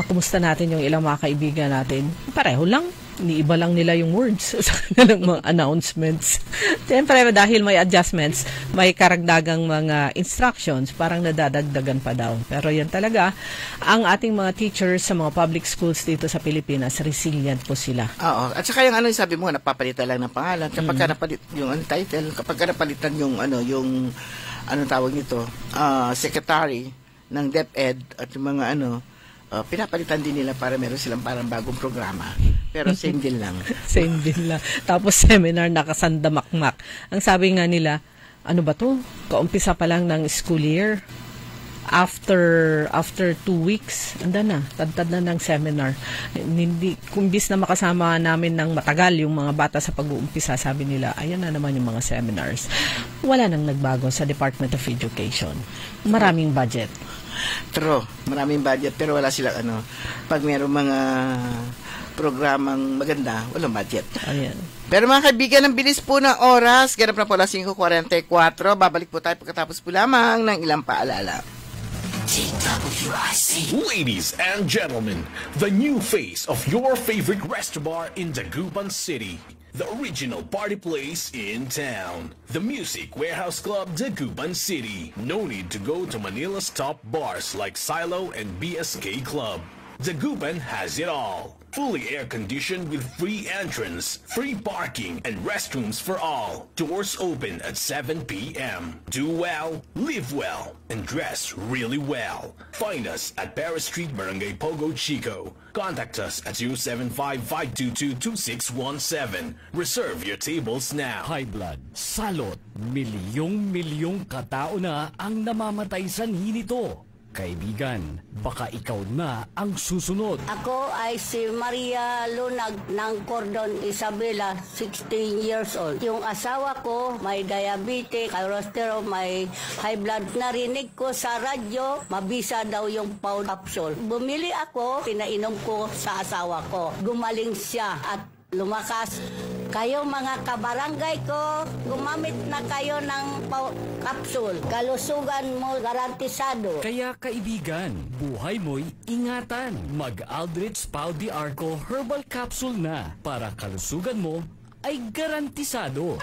Kumusta natin yung ilang mga kaibigan natin? Pareho lang. Iniiba lang nila yung words sa kanilang mga announcements. Siyempre, dahil may adjustments, may karagdagang mga instructions, parang nadadagdagan pa daw. Pero yan talaga, ang ating mga teachers sa mga public schools dito sa Pilipinas, resilient po sila. Oo. At saka yung sabi mo, napapalitan lang ng pangalan. Kapag ka napalit yung title, kapag ka napalitan yung tawag nito, secretary ng DepEd at yung mga pinapalitan din nila para meron silang parang bagong programa. Pero same din lang. Same din lang. Tapos seminar nakasandamakmak. Ang sabi nga nila, ano ba to? Kaumpisa pa lang ng school year. After 2 weeks, anda na, tad na ng seminar. Kumbis na makasama namin ng matagal yung mga bata sa pag-uumpisa, sabi nila, ayan na naman yung mga seminars. Wala nang nagbago sa Department of Education. Maraming budget. True, maraming budget, pero wala silang pag mayroong mga programang maganda, walang budget. Ayan. Pero mga kaibigan, ang bilis po ng oras. Ganap na po alas 5:44. Babalik po tayo pagkatapos po lamang ng ilang paalala. Ladies and gentlemen, the new face of your favorite restaurant in Dagupan City. The original party place in town. The Music Warehouse Club, Dagupan City. No need to go to Manila's top bars like Silo and BSK Club. Dagupan has it all. Fully air-conditioned with free entrance, free parking, and restrooms for all. Doors open at 7 p.m. Do well, live well, and dress really well. Find us at Paris Street, Barangay Pogo, Chico. Contact us at 075-522-2617. Reserve your tables now. High blood, salot, milyong katao na ang namamatay sanhi nito. Kaibigan, baka ikaw na ang susunod. Ako ay si Maria Lunag ng Cordon Isabela, 16 years old. Yung asawa ko may diabetes, cholesterol, may high blood. Narinig ko sa radyo, mabisa daw yung Paul capsule. Bumili ako, pinainom ko sa asawa ko. Gumaling siya at lumakas. Kayo mga kabarangay ko, gumamit na kayo ng capsule. Kalusugan mo garantisado. Kaya kaibigan, buhay mo'y ingatan. Mag-Aldrich Pau de Arco Herbal Capsule na para kalusugan mo ay garantisado.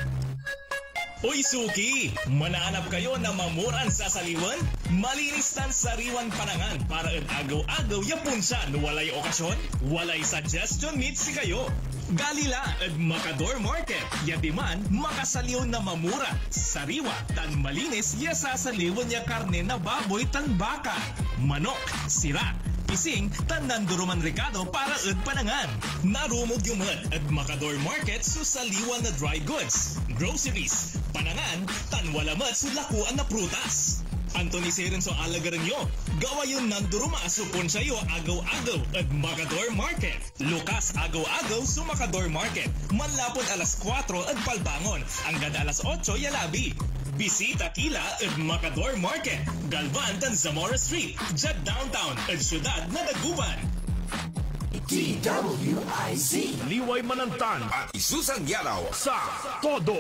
Uy Suki, mananap kayo na mamuran sa saliwan? Malinis tan sariwan panangan para agaw-agaw yapunsan walay okasyon, walay suggestion meet si kayo. Galila at Macador Market, yadiman makasaliw na mamura, sariwa tan malinis ya sasaliwan niya karne na baboy tan baka, manok, sira, ising tan nanduruman Ricardo para panangan. Narumog yung at Macador Market susaliwan na dry goods, groceries, panangan tan walamat sulakuan na prutas. Anthony Serenso Alagaranyo, gawayon ng duruma supon sayo agaw-agaw at Macador Market. Lukas agaw-agaw sa Macador Market. Manlapon alas 4 at palbangon, hanggang alas 8 yalabi. Bisita kila at Macador Market. Galvan tan Zamora Street, dyan downtown at syudad na Dagupan. DWIZ Liway Manantan at Isusang Yalaw sa Todo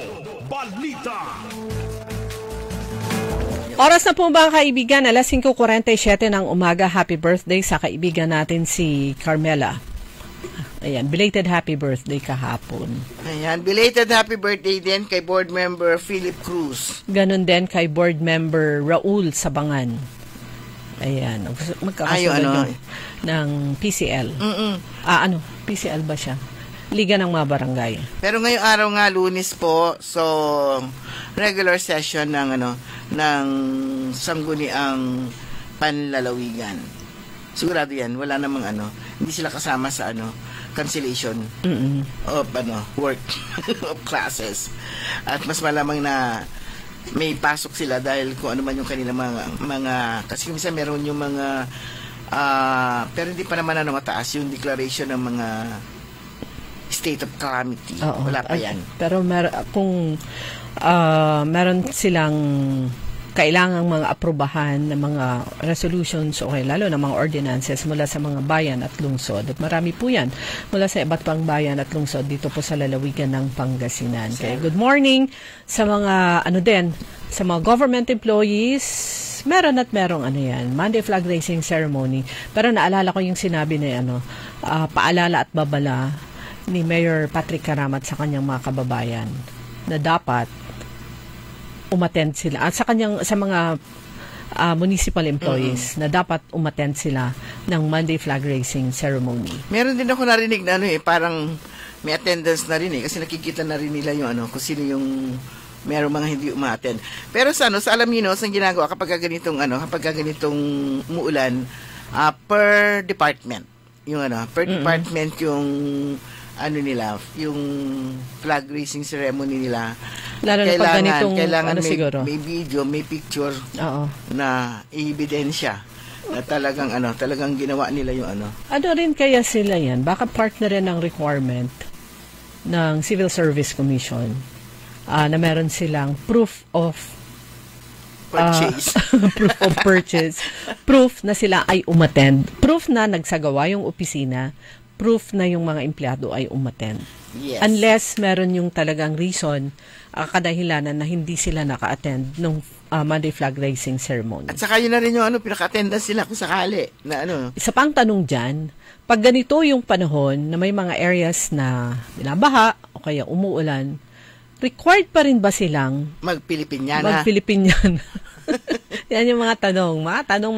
Balita. Oras na po ba kaibigan, alas 5:47 ng umaga. Happy birthday sa kaibigan natin si Carmela. Ayan, belated happy birthday kahapon. Ayan, belated happy birthday din kay board member Philip Cruz. Ganon din kay board member Raul Sabangan. Ayan, magkakasunod ng PCL. PCL ba siya? Liga ng mga barangay. Pero ngayong araw nga, Lunes po, so regular session ng sangguniang panlalawigan. Sigurado yan, wala namang hindi sila kasama sa cancellation of work of classes. At mas malamang na may pasok sila dahil kung ano man yung kanilang mga kasi minsan meron yung mga pero hindi pa naman mataas yung declaration ng mga state of calamity. Wala pa yan. Pero kung meron silang kailangang mga aprubahan ng mga resolutions o lalo ng mga ordinances mula sa mga bayan at lungsod. At marami po yan mula sa iba't pang bayan at lungsod dito po sa lalawigan ng Pangasinan. Okay, good morning sa mga sa mga government employees. Meron yan, Monday flag raising ceremony. Pero naalala ko yung sinabi na paalala at babala ni Mayor Patrick Karamat sa kanyang mga kababayan na dapat umattend sila at sa mga municipal employees na dapat umattend sila ng Monday flag raising ceremony. Meron din ako narinig na parang may attendance na rin kasi nakikita na rin nila yung kung sino yung meron mga hindi umattend. Pero sa Alaminos ang ginagawa kapag ganitong umuulan per department. Yung per department yung nila, yung flag raising ceremony nila. Lalo na pag ganitong, kailangan siguro? May video, may picture na ebidensya na talagang ginawa nila yung Ano rin kaya sila yan? Baka part na rin ng requirement ng Civil Service Commission na meron silang proof of purchase. Proof of purchase. Proof na sila ay umattend. Proof na nagsagawa yung opisina. Proof na yung mga empleyado ay umattend. Yes. Unless meron yung talagang reason, kadahilanan na hindi sila naka-attend ng Monday flag raising ceremony. At saka yun na rin yung pinaka-attendance sila kung sakali. Na Isa pang tanong dyan, pag ganito yung panahon na may mga areas na binabaha o kaya umuulan, required pa rin ba silang Mag-Pilipinyana? Yan yung mga tanong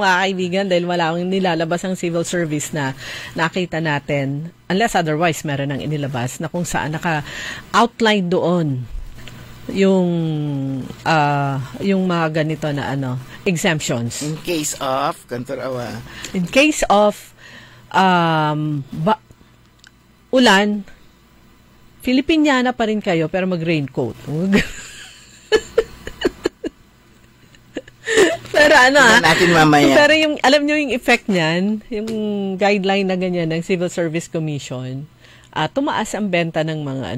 mga kaibigan, dahil wala akong nilalabas ang civil service na nakita natin, unless otherwise meron nang inilabas na kung saan naka-outline doon yung mga ganito na exemptions. In case of ulan, Filipiniana pa rin kayo pero mag-raincoat. Pero natin mamaya. Pero alam nyo yung effect niyan, yung guideline na ganyan ng Civil Service Commission, tumaas ang benta ng mga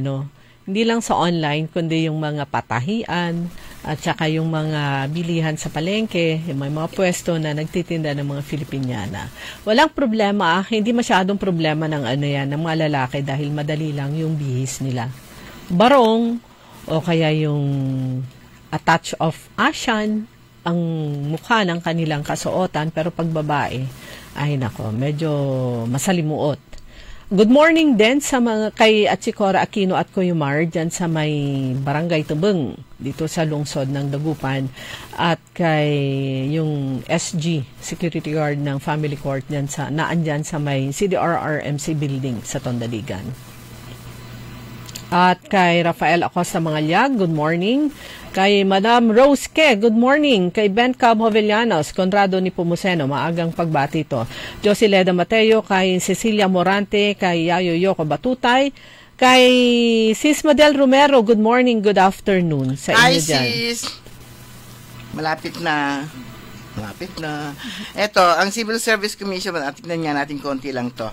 hindi lang sa online, kundi yung mga patahian, at saka yung mga bilihan sa palengke, yung mga pwesto na nagtitinda ng mga Filipiniana. Walang problema, hindi masyadong problema ng ng mga lalaki dahil madali lang yung bihis nila. Barong, o kaya yung a touch of Asian, ang mukha ng kanilang kasuotan, pero pag babae, ay nako, medyo masalimuot. Good morning din sa mga kay Atsikora Aquino at Kuyumar dyan sa may Barangay Tubeng dito sa lungsod ng Dagupan, at kay yung SG security guard ng family court dyan naandyan sa may CDRRMC building sa Tondaligan. At kay Rafael Acosta Mangalyag, good morning. Kay Madam Rose Ke, good morning. Kay Ben Cab Jovellanos, Conrado ni Pumuseno, maagang pagbati ito. Josileda Mateo, kay Cecilia Morante, kay Yayo Yoko Batutay, kay Sis Madel Romero, good morning, good afternoon sa inyo dyan. Hi sis! Malapit na. Lapit na. Ito, ang Civil Service Commission, tingnan nga natin konti lang to.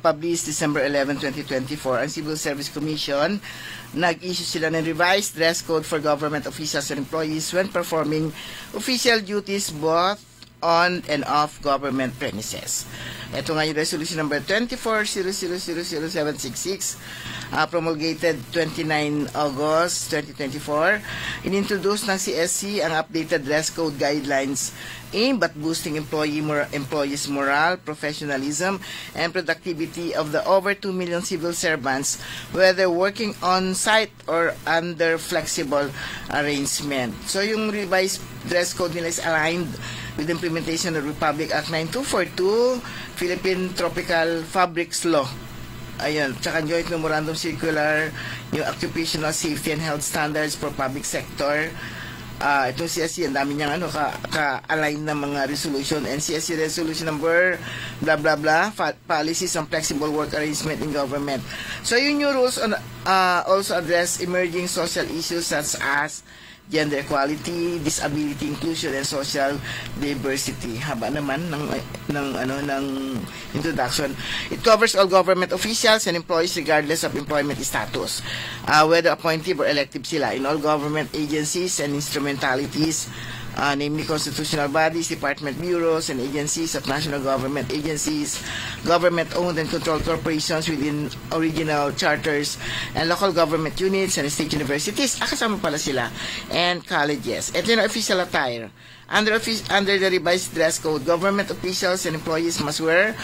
Published December 11, 2024, ang Civil Service Commission, nag-issue sila ng revised dress code for government officials and employees when performing official duties both on and off government premises. Ito nga yung resolution number 24-00000766, promulgated 29 August 2024. Inintroduce ng CSC ang updated dress code guidelines aimed at boosting employees' morale, professionalism, and productivity of the over 2 million civil servants, whether working on-site or under flexible arrangement. So yung revised dress code nila is aligned with the implementation of Republic Act 9242, Philippine Tropical Fabrics Law. Ayun, tsaka Joint Memorandum Circular, yung Occupational Safety and Health Standards for Public Sector. Itong CSC, ang dami niyang ka-align na mga resolution. And CSC resolution number, blah, blah, blah, policies on flexible work arrangement in government. So, yung new rules also address emerging social issues such as gender equality, disability inclusion, and social diversity. Haba naman ng introduction. It covers all government officials and employees regardless of employment status, whether appointive or elective sila, in all government agencies and instrumentalities, namely constitutional bodies, department bureaus, and agencies of national government agencies, government-owned and controlled corporations within original charters, and local government units and state universities. Kasama pala sila. And colleges. Ito yung official attire. Under the revised dress code, government officials and employees must wear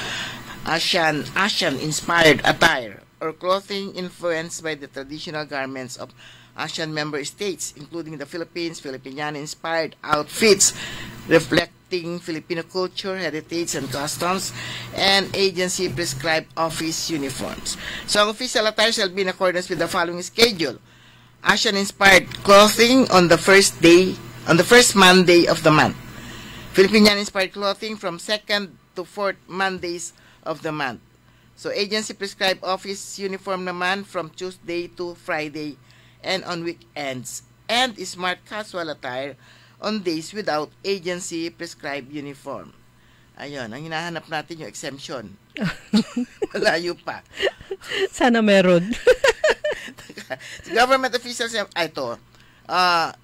Asian-inspired attire or clothing influenced by the traditional garments of ASEAN member states, including the Philippines, Filipiniana-inspired outfits reflecting Filipino culture, heritage, and customs, and agency-prescribed office uniforms. So, ang official attire shall be in accordance with the following schedule. ASEAN-inspired clothing on the first Monday of the month. Filipiniana-inspired clothing from 2nd to 4th Mondays of the month. So, agency-prescribed office uniform naman from Tuesday to Friday and on weekends, and smart casual attire on days without agency-prescribed uniform. Ayun, ang hinahanap natin yung exemption. Malayo pa. Sana meron. Government officials, ito,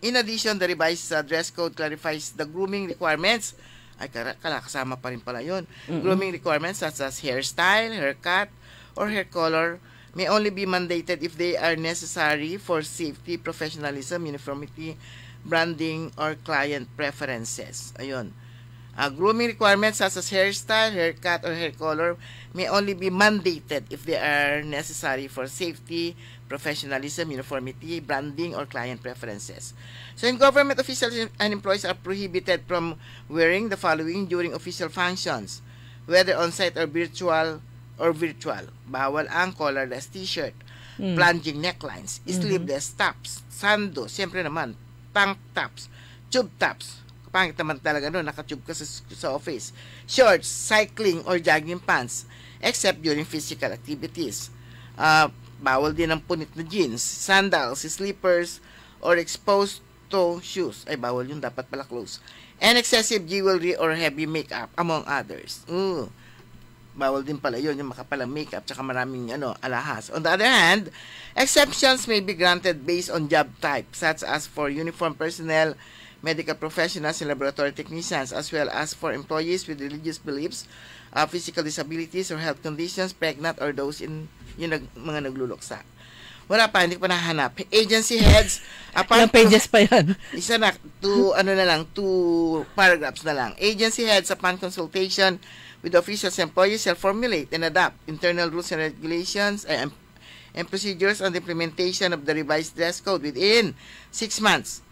in addition, the revised dress code clarifies the grooming requirements. Ay, kasama pa rin pala yun. Grooming requirements such as hairstyle, haircut, or hair color may only be mandated if they are necessary for safety, professionalism, uniformity, branding, or client preferences. Ayun. Grooming requirements such as hairstyle, haircut, or hair color may only be mandated if they are necessary for safety, professionalism, uniformity, branding, or client preferences. So, in government officials and employees are prohibited from wearing the following during official functions, whether on-site or virtual. Bawal ang collarless t-shirt, plunging necklines, sleeveless tops, sando, siyempre naman, tank tops, tube tops. Pangit naman talaga no, naka-tube ka sa office. Shorts, cycling, or jogging pants, except during physical activities. Bawal din ang punit na jeans, sandals, slippers, or exposed toe shoes. Ay, bawal yun, dapat pala close. And excessive jewelry or heavy makeup, among others. Bawal din pala yun, yung makapalang makeup, tsaka maraming alahas. On the other hand, exceptions may be granted based on job type, such as for uniformed personnel, medical professionals, and laboratory technicians, as well as for employees with religious beliefs, physical disabilities, or health conditions, pregnant, or those in mga nagluluksa. Wala pa, hindi ko pa nahanap. Agency heads, ilang pages pa yan? Isa na, two paragraphs na lang. Agency heads, upon consultation with officials and employees, shall formulate and adopt internal rules and regulations and procedures on the implementation of the revised dress code within 6 months.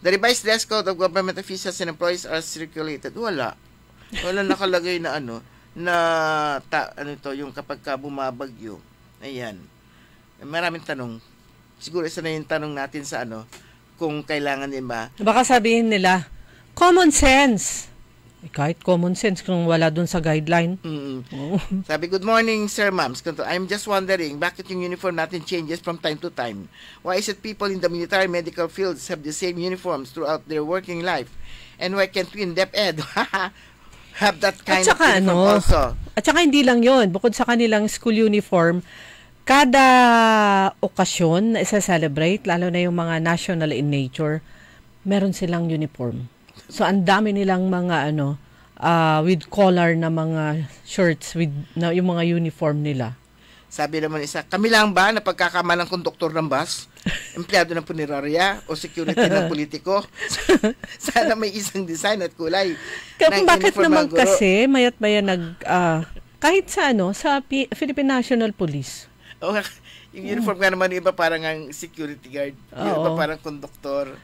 The revised dress code of government officials and employees are circulated. Wala nakalagay na yung kapag ka bumabagyo. Ayan. Maraming tanong. Siguro isa na yung tanong natin sa kung kailangan din ba. Baka sabihin nila, common sense. Kahit common sense kung wala dun sa guideline. Sabi, good morning, Sir Ma'ams. I'm just wondering, bakit yung uniform natin changes from time to time? Why is it people in the military medical fields have the same uniforms throughout their working life? And why can't we in DepEd have that kind at saka, of uniform also? At saka hindi lang yon, bukod sa kanilang school uniform, kada okasyon na isa-celebrate, lalo na yung mga national in nature, meron silang uniform. So ang dami nilang mga with collar na mga shirts with yung mga uniform nila. Sabi naman isa, kami lang ba na pagkakamalang konduktor ng bus, empleyado ng punerarya o security ng politiko? Sana may isang design at kulay. Bakit naman kasi mayat-maya kahit sa sa Philippine National Police. Yung uniform nga naman, iba parang ang security guard, yung iba parang konduktor.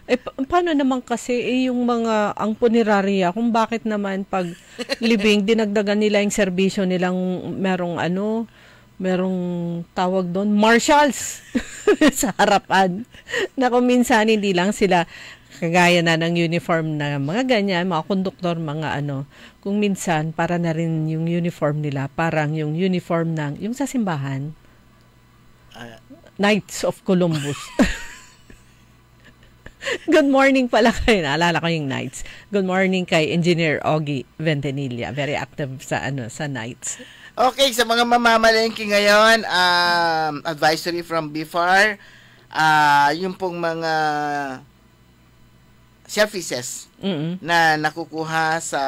Paano naman kasi yung ang punerarya, kung bakit naman pag libing, dinagdagan nila yung serbisyo nilang merong tawag doon, marshals sa harapan. Na kung minsan hindi lang sila kagaya na ng uniform na mga ganyan, mga konduktor, mga kung minsan para na rin yung uniform nila, parang yung uniform yung sa simbahan, Knights of Columbus. Good morning pala kayo. Naalala ko yung Knights. Good morning kay Engineer Ogie Ventanilla. Very active sa Knights. Okay, sa mga mamamalengke ngayon, advisory from BIFAR, yung pong mga services na nakukuha sa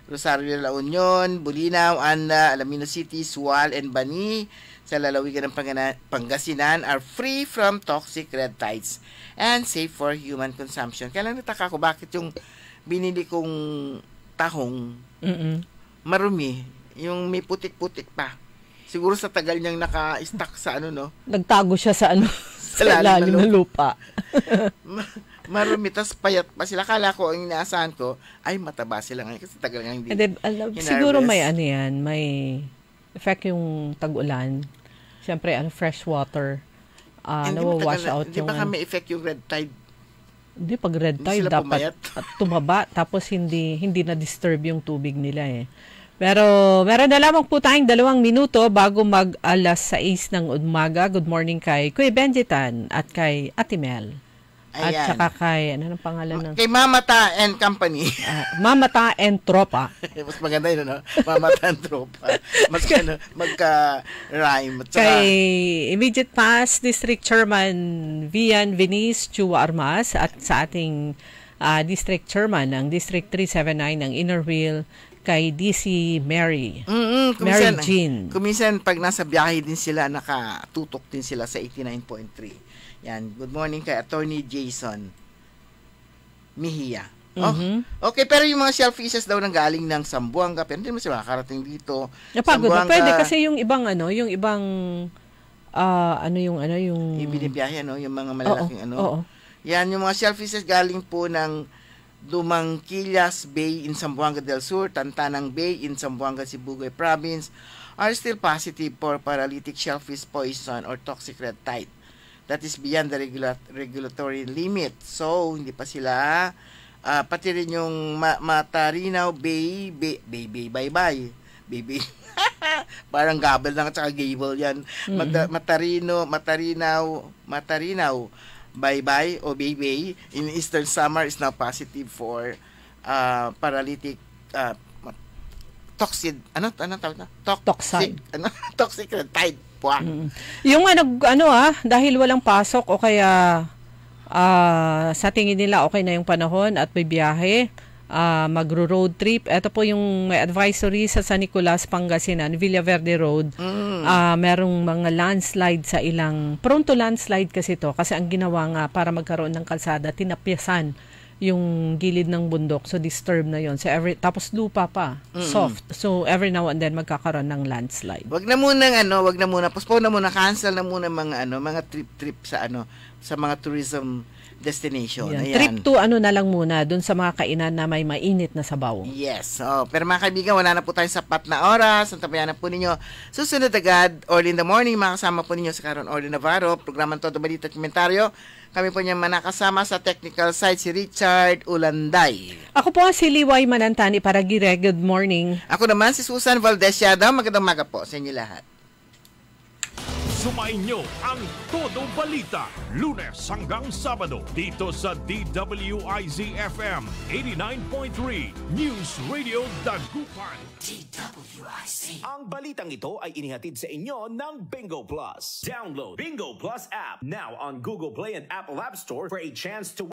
Rosario de la Union, Bulinaw, Anda, Alaminos City, Sual, and Bani sa lalawigan ng Pangasinan are free from toxic red tides and safe for human consumption. Kaya lang nataka ko bakit yung binili kong tahong marumi. Yung may putik-putik pa. Siguro sa tagal niyang naka-stack sa Nagtago siya sa sa lalim ng lupa. Marumi, tas payat pa sila. Kala ko, ang inaasahan ko, ay mataba sila ngayon kasi tagal nga hindi. Siguro may may effect yung tag-ulan. Siyempre, fresh water. Nawawash out yung... Hindi ba may effect yung red tide? Hindi, pag red tide, dapat tumaba. Tapos hindi na-disturb yung tubig nila Pero meron na lamang po tayong 2 minuto bago mag-alas 6 ng umaga. Good morning kay Kuya Benjitan at kay Ate Mel. At saka kay, ano ng pangalan ng... Kay Mamata and Company. Mamata and Tropa. Mas maganda yun, Mamata and Tropa. Mas magka-rhyme. Kay immediate past District Chairman Vian Venice Chua Armas at sa ating District Chairman ng District 379 ng Inner Wheel, kay DC Mary. Mary Jean. Kuminsan, pag nasa biyahe din sila, nakatutok din sila sa 89.3. Yan. Good morning kay Attorney Jason Mejia. Okay, pero yung mga shellfishes daw nang galing ng Zamboanga, pero hindi mo sila makakarating dito. Napagod na. Pwede kasi yung ibang yung ibinibiyahe, yung mga malalaking Yan, yung mga shellfishes galing po ng Dumangquillas Bay in Zamboanga del Sur, Tantanang Bay in Zamboanga, Sibugay Province are still positive for paralytic shellfish poison or toxic red tide. That is beyond the regulatory limit. So, hindi pa sila, pati rin yung Matarinaw Bay, bye-bye. Parang gabel lang at saka gable yan. Matarinaw, bye-bye o Bay in Eastern Samar is now positive for paralytic toxic red tide. Yung dahil walang pasok o kaya sa tingin nila okay na yung panahon at may biyahe, magro-road trip. Ito po yung may advisory sa San Nicolas, Pangasinan, Villaverde Road. Merong mga landslide sa prone to landslide kasi to. Kasi ang ginawa nga para magkaroon ng kalsada, tinapyasan yung gilid ng bundok. So, disturb na yon. So, tapos lupa pa. Soft. So, every now and then, magkakaroon ng landslide. Wag na muna. Postpone na muna. Cancel na muna mga trip sa mga tourism destination. Ayan. Trip to na lang muna dun sa mga kainan na may mainit na sabaw. Yes. Pero mga kaibigan, wala na po tayong sapat na oras. Ang tabayan na po ninyo. Susunod agad, early in the morning, makasama po ninyo si Caron Orly Navarro, programang Todo Balita at Komentaryo. Kami po niya manakasama sa technical side si Richard Ulanday. Ako po si Liway Manantani para Gire. Good morning. Ako naman si Susan Valdez Yadaw. Magandang umaga po sa inyo lahat. Sumainyo ang Todo Balita, Lunes hanggang Sabado dito sa DWIZ-FM 89.3 News Radio Dagupan. DWIZ. Ang balitang ito ay inihatid sa inyo ng Bingo Plus. Download Bingo Plus app now on Google Play and Apple App Store for a chance to